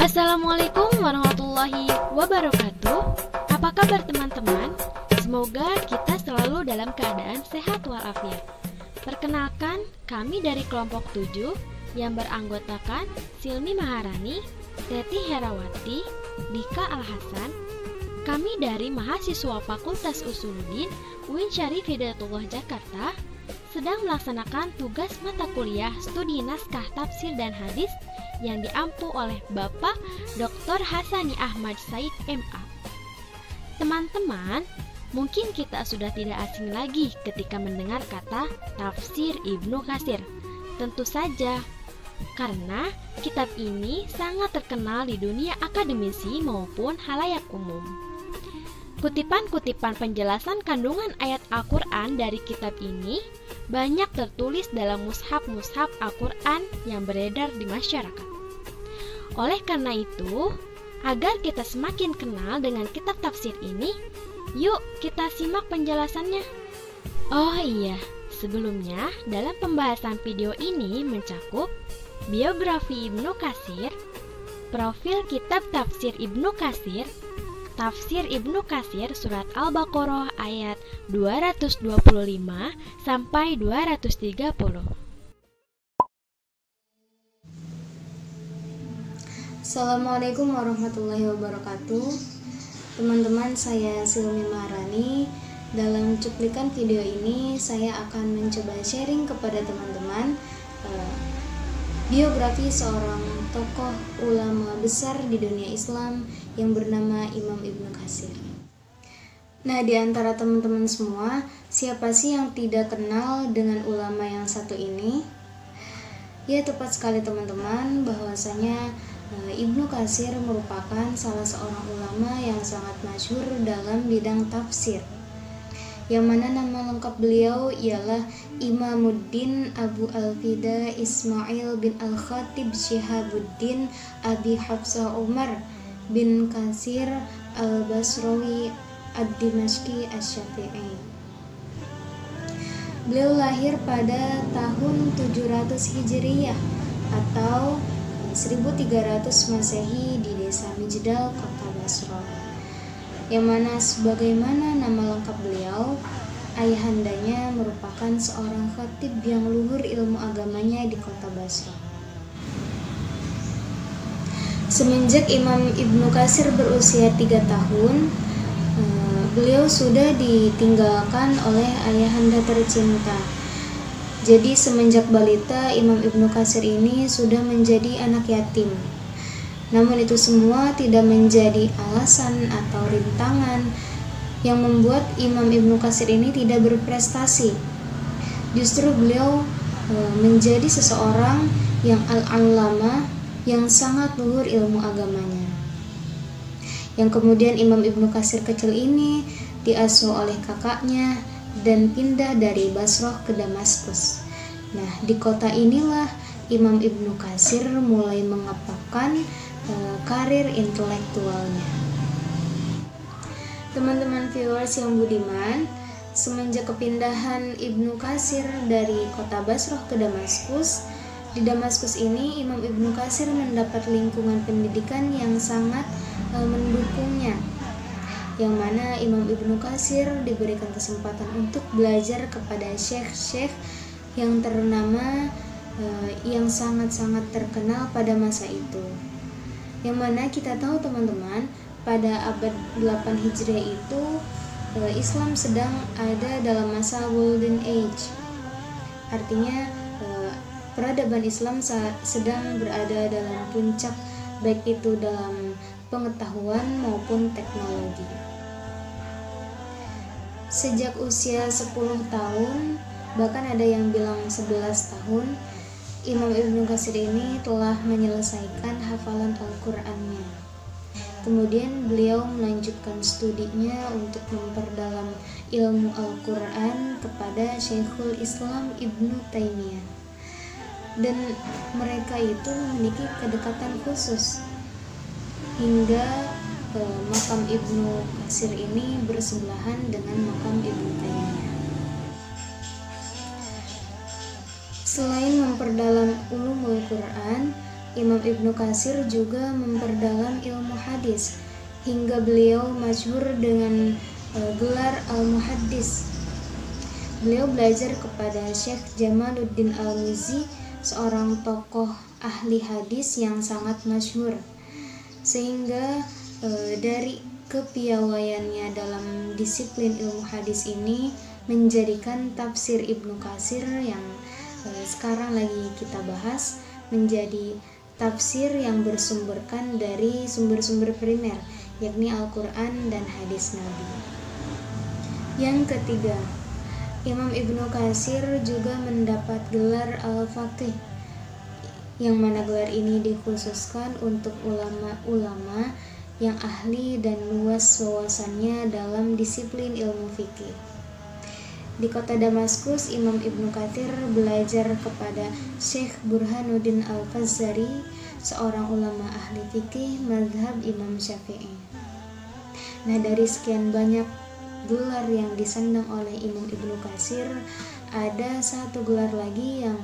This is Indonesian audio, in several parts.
Assalamualaikum warahmatullahi wabarakatuh. Apa kabar teman-teman? Semoga kita selalu dalam keadaan sehat walafiat. Perkenalkan, kami dari kelompok 7 yang beranggotakan Silmi Maharani, Teti Herawati, Dika Al-Hasan. Kami dari mahasiswa Fakultas Usuluddin UIN Syarif Hidayatullah Jakarta sedang melaksanakan tugas mata kuliah studi naskah tafsir dan hadis yang diampu oleh Bapak Dr. Hasani Ahmad Said MA. Teman-teman, mungkin kita sudah tidak asing lagi ketika mendengar kata tafsir Ibnu Katsir. Tentu saja, karena kitab ini sangat terkenal di dunia akademisi maupun halayak umum. Kutipan-kutipan penjelasan kandungan ayat Al-Quran dari kitab ini banyak tertulis dalam mushaf-mushaf Al-Quran yang beredar di masyarakat. Oleh karena itu, agar kita semakin kenal dengan kitab tafsir ini, yuk kita simak penjelasannya. Oh iya, sebelumnya dalam pembahasan video ini mencakup biografi Ibnu Katsir, profil kitab tafsir Ibnu Katsir, tafsir Ibnu Katsir surat Al-Baqarah ayat 225 sampai 230. Assalamualaikum warahmatullahi wabarakatuh. Teman-teman, saya Silmi Maharani. Dalam cuplikan video ini saya akan mencoba sharing kepada teman-teman biografi seorang tokoh ulama besar di dunia Islam yang bernama Imam Ibnu Katsir. Nah, di antara teman-teman semua, siapa sih yang tidak kenal dengan ulama yang satu ini? Ya, tepat sekali teman-teman, bahwasanya Ibnu Katsir merupakan salah seorang ulama yang sangat masyhur dalam bidang tafsir, yang mana nama lengkap beliau ialah Imamuddin Abu Al-Fida Ismail bin Al-Khatib Syihabuddin Abi Hafsah Umar bin Katsir Al-Basrawi Ad-Dimashqi Asy-Syafi'i. Beliau lahir pada tahun 700 Hijriyah atau 1300 Masehi di desa Mijdal, kota Basrah, yang mana sebagaimana nama lengkap beliau, ayahandanya merupakan seorang khatib yang luhur ilmu agamanya di kota Basrah. Semenjak Imam Ibnu Katsir berusia 3 tahun, beliau sudah ditinggalkan oleh ayahanda tercinta. Jadi semenjak balita, Imam Ibnu Katsir ini sudah menjadi anak yatim. Namun itu semua tidak menjadi alasan atau rintangan yang membuat Imam Ibnu Katsir ini tidak berprestasi. Justru beliau menjadi seseorang yang al-allama, yang sangat luhur ilmu agamanya. Yang kemudian Imam Ibnu Katsir kecil ini diasuh oleh kakaknya dan pindah dari Basrah ke Damaskus. Nah, di kota inilah Imam Ibnu Katsir mulai mengepakkan karir intelektualnya. Teman-teman viewers yang budiman, semenjak kepindahan Ibnu Katsir dari kota Basrah ke Damaskus, di Damaskus ini Imam Ibnu Katsir mendapat lingkungan pendidikan yang sangat mendukungnya, yang mana Imam Ibnu Katsir diberikan kesempatan untuk belajar kepada syekh-syekh yang ternama, yang sangat-sangat terkenal pada masa itu. Yang mana kita tahu teman-teman, pada abad 8 Hijriah itu Islam sedang ada dalam masa Golden Age. Artinya peradaban Islam sedang berada dalam puncak, baik itu dalam pengetahuan maupun teknologi. Sejak usia 10 tahun, bahkan ada yang bilang 11 tahun, Imam Ibnu Katsir ini telah menyelesaikan hafalan Al-Qur'annya. Kemudian beliau melanjutkan studinya untuk memperdalam ilmu Al-Qur'an kepada Syekhul Islam Ibnu Taimiyah. Dan mereka itu memiliki kedekatan khusus, hingga makam Ibnu Katsir ini bersebelahan dengan makam Ibnu Taimiyah. Selain memperdalam ulumul Quran, Imam Ibnu Katsir juga memperdalam ilmu hadis hingga beliau masyhur dengan gelar Al-Muhaddis. Beliau belajar kepada Syekh Jamaluddin Al-Mizzi, seorang tokoh ahli hadis yang sangat masyhur, sehingga dari kepiawaiannya dalam disiplin ilmu hadis ini menjadikan tafsir Ibnu Katsir yang sekarang lagi kita bahas menjadi tafsir yang bersumberkan dari sumber-sumber primer, yakni Al-Quran dan hadis Nabi. Yang ketiga, Imam Ibnu Katsir juga mendapat gelar Al-Faqih, yang mana gelar ini dikhususkan untuk ulama-ulama yang ahli dan luas wawasannya dalam disiplin ilmu fikih. Di kota Damaskus, Imam Ibnu Katsir belajar kepada Syekh Burhanuddin Al-Fazari, seorang ulama ahli fikih mazhab Imam Syafi'i. Nah, dari sekian banyak gelar yang disandang oleh Imam Ibnu Katsir, ada satu gelar lagi yang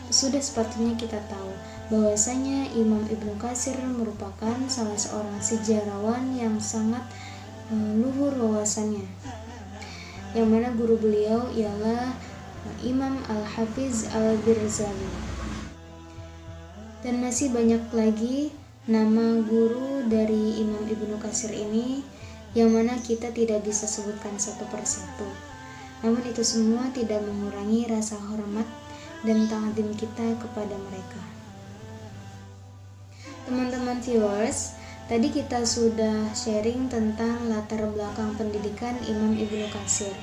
sudah sepatutnya kita tahu, bahwasanya Imam Ibnu Katsir merupakan salah seorang sejarawan yang sangat luhur wawasannya, yang mana guru beliau ialah Imam Al-Hafiz Al-Birzali. Dan masih banyak lagi nama guru dari Imam Ibnu Katsir ini, yang mana kita tidak bisa sebutkan satu persatu. Namun itu semua tidak mengurangi rasa hormat dan ta'zim kita kepada mereka. Teman-teman viewers, tadi kita sudah sharing tentang latar belakang pendidikan Imam Ibnu Katsir,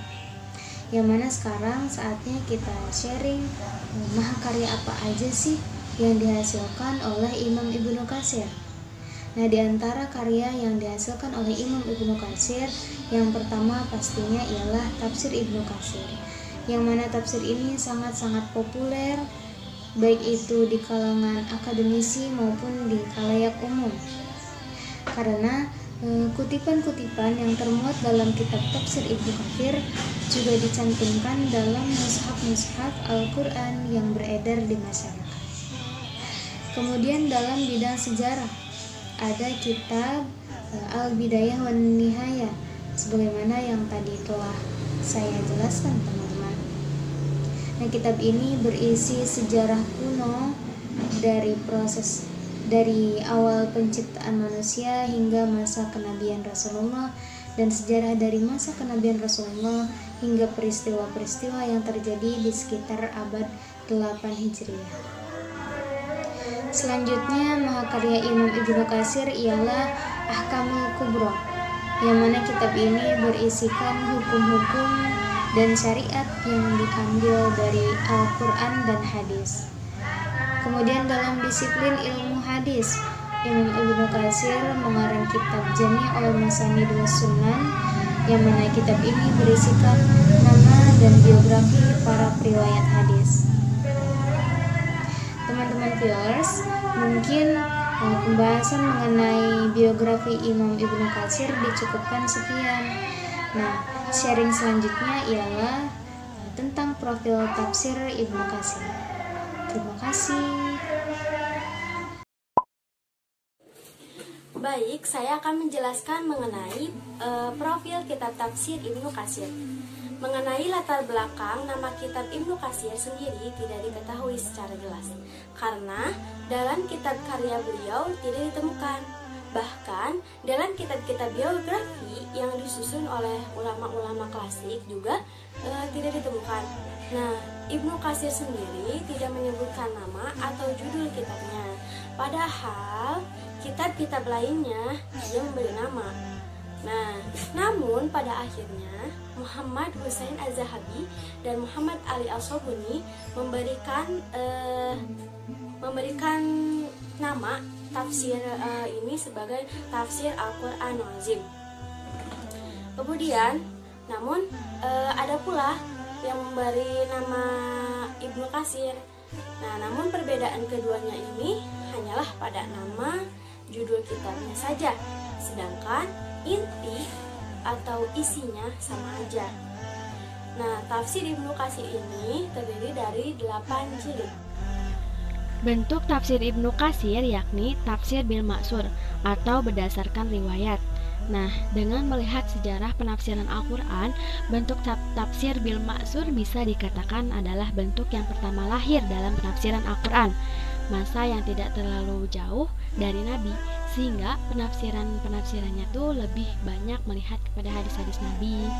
yang mana sekarang saatnya kita sharing mahakarya apa aja sih yang dihasilkan oleh Imam Ibnu Katsir. Nah, di antara karya yang dihasilkan oleh Imam Ibnu Katsir, yang pertama pastinya ialah Tafsir Ibnu Katsir, yang mana tafsir ini sangat-sangat populer, baik itu di kalangan akademisi maupun di khalayak umum. Karena kutipan-kutipan yang termuat dalam kitab Tafsir Ibnu Katsir juga dicantumkan dalam mushaf-mushaf Al-Quran yang beredar di masyarakat. Kemudian dalam bidang sejarah, ada kitab Al-Bidayah wan Nihayah, sebagaimana yang tadi telah saya jelaskan, teman-teman. Nah, kitab ini berisi sejarah kuno dari awal penciptaan manusia hingga masa kenabian Rasulullah, dan sejarah dari masa kenabian Rasulullah hingga peristiwa-peristiwa yang terjadi di sekitar abad 8 Hijriah. Selanjutnya, mahakarya Imam Ibnu Katsir ialah Ahkamul Kubra, yang mana kitab ini berisikan hukum-hukum dan syariat yang diambil dari Al-Quran dan hadis. Kemudian dalam disiplin ilmu hadis, Imam Ibnu Katsir mengarang kitab Jami'ul Masanid was Sunan, yang mana kitab ini berisikan nama dan biografi para periwayat hadis. Teman-teman viewers, mungkin pembahasan mengenai biografi Imam Ibnu Katsir dicukupkan sekian. Nah, sharing selanjutnya ialah tentang profil tafsir Ibnu Katsir. Terima kasih. Baik, saya akan menjelaskan mengenai profil kitab tafsir Ibnu Katsir. Mengenai latar belakang nama kitab Ibnu Katsir sendiri tidak diketahui secara jelas, karena dalam kitab karya beliau tidak ditemukan. Bahkan dalam kitab-kitab biografi yang disusun oleh ulama-ulama klasik juga tidak ditemukan. Nah, Ibnu Katsir sendiri tidak menyebutkan nama atau judul kitabnya, padahal kitab-kitab lainnya dia memberi nama. Nah, namun pada akhirnya Muhammad Husain Az-Zahabi dan Muhammad Ali As-Sabuni memberikan nama tafsir ini sebagai tafsir Al-Quranul Azim. Kemudian, namun ada pula yang memberi nama Ibnu Katsir. Nah, namun perbedaan keduanya ini hanyalah pada nama judul kitabnya saja, sedangkan inti atau isinya sama aja. Nah, tafsir Ibnu Katsir ini terdiri dari 8 jilid. Bentuk tafsir Ibnu Katsir yakni tafsir bil maksur atau berdasarkan riwayat. Nah, dengan melihat sejarah penafsiran Al-Quran, bentuk tafsir bil maksur bisa dikatakan adalah bentuk yang pertama lahir dalam penafsiran Al-Quran, masa yang tidak terlalu jauh dari Nabi, sehingga penafsirannya tuh lebih banyak melihat kepada hadis-hadis Nabi.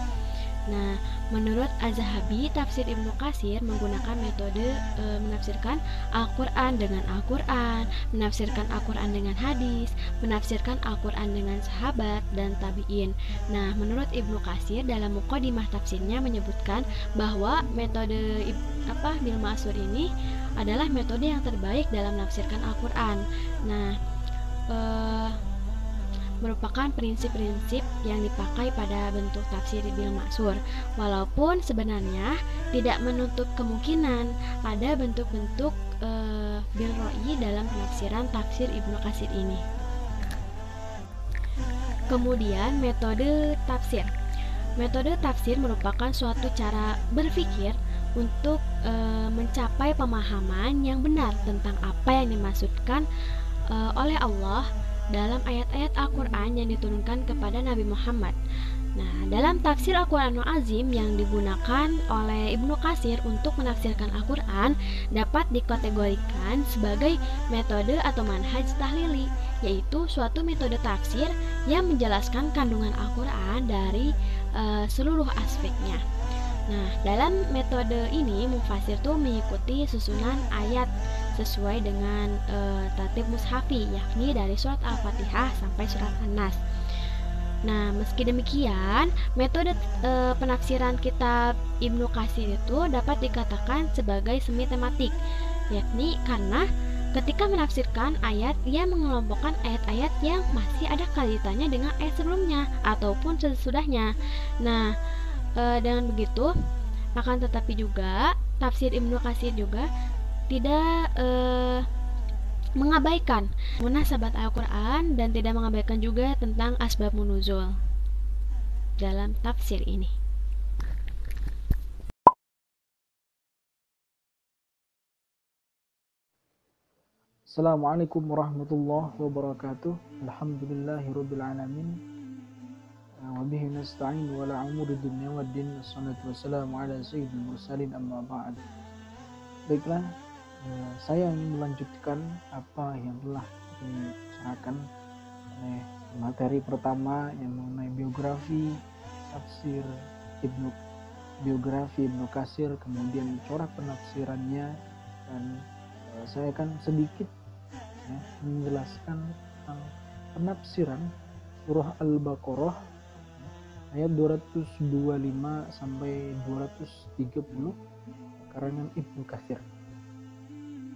Nah, menurut Az-Zahabi, tafsir Ibnu Katsir menggunakan metode menafsirkan Al-Quran dengan Al-Quran, menafsirkan Al-Quran dengan hadis, menafsirkan Al-Quran dengan sahabat dan tabi'in. Nah, menurut Ibnu Katsir dalam muqaddimah tafsirnya menyebutkan bahwa metode bil ma'sur ini adalah metode yang terbaik dalam menafsirkan Al-Quran. Nah, merupakan prinsip-prinsip yang dipakai pada bentuk tafsir bil maksur, walaupun sebenarnya tidak menutup kemungkinan ada bentuk-bentuk bil ra'yi dalam penafsiran tafsir Ibnu Katsir ini. Kemudian metode tafsir. Metode tafsir merupakan suatu cara berpikir untuk mencapai pemahaman yang benar tentang apa yang dimaksudkan oleh Allah dalam ayat-ayat Al-Quran yang diturunkan kepada Nabi Muhammad. Nah, dalam tafsir Al-Quranul Azim yang digunakan oleh Ibnu Katsir untuk menafsirkan Al-Quran dapat dikategorikan sebagai metode atau manhaj tahlili, yaitu suatu metode tafsir yang menjelaskan kandungan Al-Quran dari seluruh aspeknya. Nah, dalam metode ini mufasir tuh mengikuti susunan ayat sesuai dengan tartib mushafi, yakni dari surat Al-Fatihah sampai surat An-Nas. Nah, meski demikian, metode penafsiran kitab Ibnu Katsir itu dapat dikatakan sebagai semi tematik, yakni karena ketika menafsirkan ayat, ia mengelompokkan ayat-ayat yang masih ada kaitannya dengan ayat sebelumnya ataupun sesudahnya. Nah, dengan begitu, akan tetapi juga tafsir Ibnu Katsir juga tidak mengabaikan munasabat Al-Quran dan tidak mengabaikan juga tentang asbabun nuzul dalam tafsir ini. Assalamualaikum warahmatullahi wabarakatuh. Alhamdulillahirabbil alamin. Wa bihi nasta'in wa la umuri dunya waddin. Wassalatu wassalamu ala sayyidil mursalin amma ba'd. Baiklah, saya ingin melanjutkan apa yang telah dibicarakan oleh materi pertama yang mengenai biografi tafsir biografi Ibnu Katsir, kemudian corak penafsirannya, dan saya akan sedikit menjelaskan tentang penafsiran surah Al-Baqarah ayat 225 sampai 230 karangan Ibnu Katsir.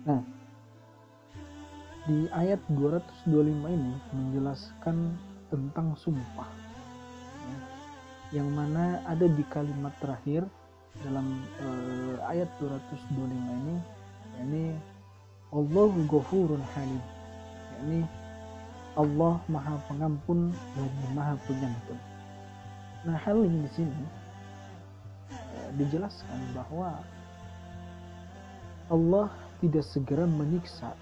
Nah, di ayat 225 ini menjelaskan tentang sumpah, yang mana ada di kalimat terakhir dalam ayat 225 ini, yakni Allahu Ghafurun Halim, yakni Allah Maha Pengampun lagi Maha Penyantun. Nah, hal ini di sini dijelaskan bahwa Allah tidak segera menyiksa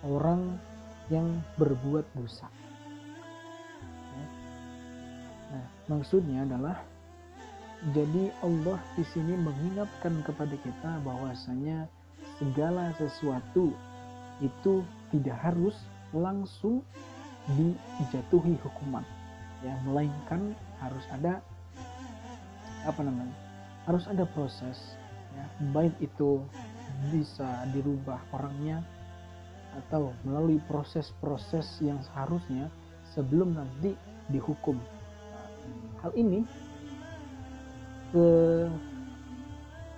orang yang berbuat dosa. Nah, maksudnya adalah, jadi Allah di sini mengingatkan kepada kita bahwasanya segala sesuatu itu tidak harus langsung dijatuhi hukuman, ya, melainkan harus ada harus ada proses, ya, baik itu bisa dirubah orangnya atau melalui proses-proses yang seharusnya sebelum nanti dihukum. Hal ini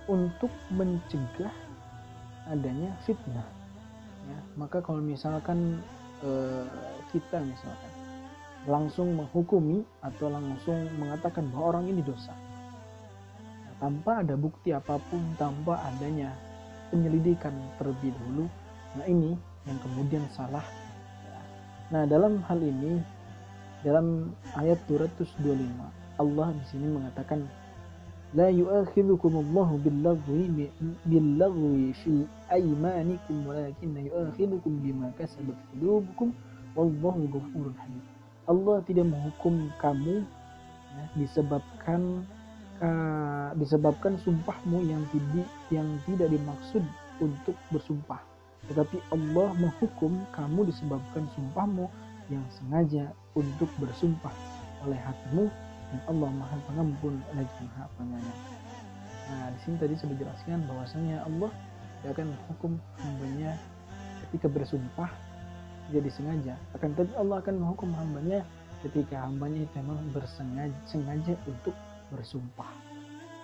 untuk mencegah adanya fitnah, ya. Maka kalau misalkan kita misalkan langsung menghukumi atau langsung mengatakan bahwa orang ini dosa tanpa ada bukti apapun, tanpa adanya penyelidikan terlebih dahulu, nah ini yang kemudian salah. Nah, dalam hal ini, dalam ayat 225 Allah di sini mengatakan la yu'akhidhukumullahu billaghwi fi aymanikum walakinna yu'akhidhukum bima kasabat qulubukum wallahu ghafurur halim. Allah tidak menghukum kamu ya, disebabkan sumpahmu yang tidak dimaksud untuk bersumpah, tetapi Allah menghukum kamu disebabkan sumpahmu yang sengaja untuk bersumpah oleh hatimu, dan Allah Maha Pengampun lagi Maha Penyayang. Nah, di sini tadi sudah jelaskan bahwasanya Allah tidak akan menghukum hambanya ketika bersumpah jadi sengaja, akan tetapi Allah akan menghukum hambanya ketika hambanya itu memang sengaja untuk bersumpah.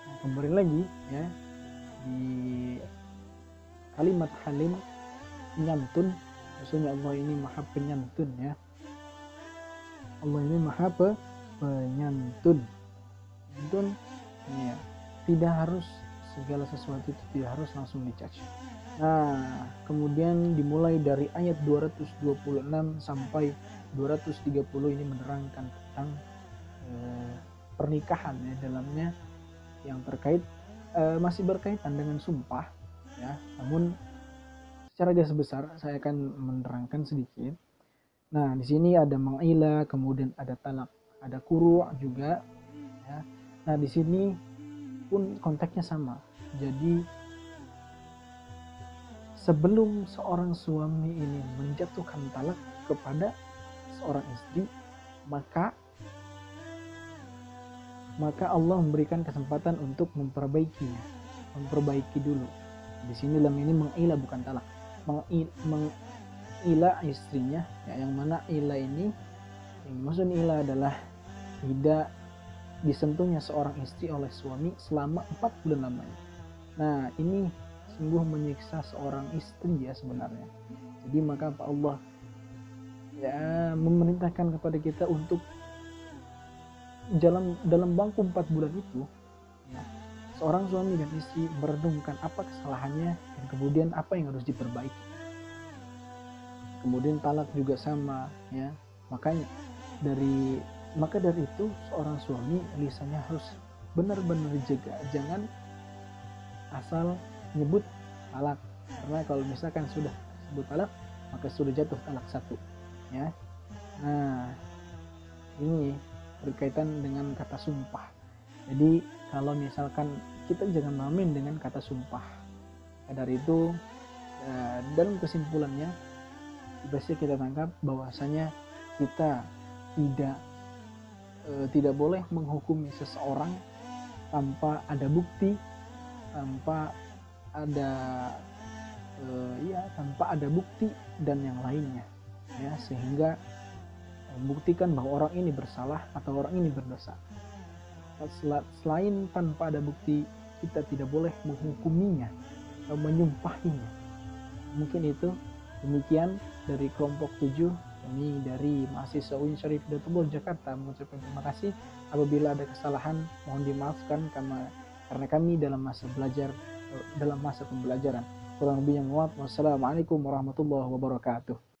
Nah, kembali lagi ya di kalimat halim, penyantun, maksudnya Allah ini Maha Penyantun ya. Allah ini Maha Penyantun. Penyantun ya, tidak harus segala sesuatu itu tidak harus langsung dicaci. Nah, kemudian dimulai dari ayat 226 sampai 230 ini menerangkan tentang pernikahan ya, dalamnya yang terkait masih berkaitan dengan sumpah ya, namun secara garis besar saya akan menerangkan sedikit. Nah, di sini ada mang'ila, kemudian ada talak, ada kuru' juga ya. Nah, di sini pun konteksnya sama. Jadi sebelum seorang suami ini menjatuhkan talak kepada seorang istri, maka Allah memberikan kesempatan untuk memperbaikinya, memperbaiki dulu. Di sini lam ini mengila bukan talak, mengila istrinya ya, yang mana ila ini yang maksud ila adalah tidak disentuhnya seorang istri oleh suami selama 4 bulan lamanya. Nah, ini sungguh menyiksa seorang istri ya sebenarnya. Jadi maka Allah ya memerintahkan kepada kita untuk dalam bangku 4 bulan itu ya, seorang suami dan istri merenungkan apa kesalahannya dan kemudian apa yang harus diperbaiki. Kemudian talak juga sama ya. Dari itu seorang suami lisannya harus benar-benar dijaga, jangan asal nyebut talak, karena kalau misalkan sudah sebut talak maka sudah jatuh talak satu ya. Nah, ini berkaitan dengan kata sumpah. Jadi kalau misalkan kita jangan main dengan kata sumpah. Dari itu dalam kesimpulannya biasanya kita tangkap bahwasanya kita tidak boleh menghukumi seseorang tanpa ada bukti, tanpa ada bukti dan yang lainnya ya, sehingga membuktikan bahwa orang ini bersalah atau orang ini berdosa. Selain tanpa ada bukti, kita tidak boleh menghukuminya atau menyumpahinya. Mungkin itu demikian dari kelompok 7. Kami dari mahasiswa UIN Syarif Hidayatullah Jakarta mengucapkan terima kasih. Apabila ada kesalahan mohon dimaafkan karena kami dalam masa pembelajaran. Kurang lebihnya mohon maaf. Wassalamualaikum warahmatullahi wabarakatuh.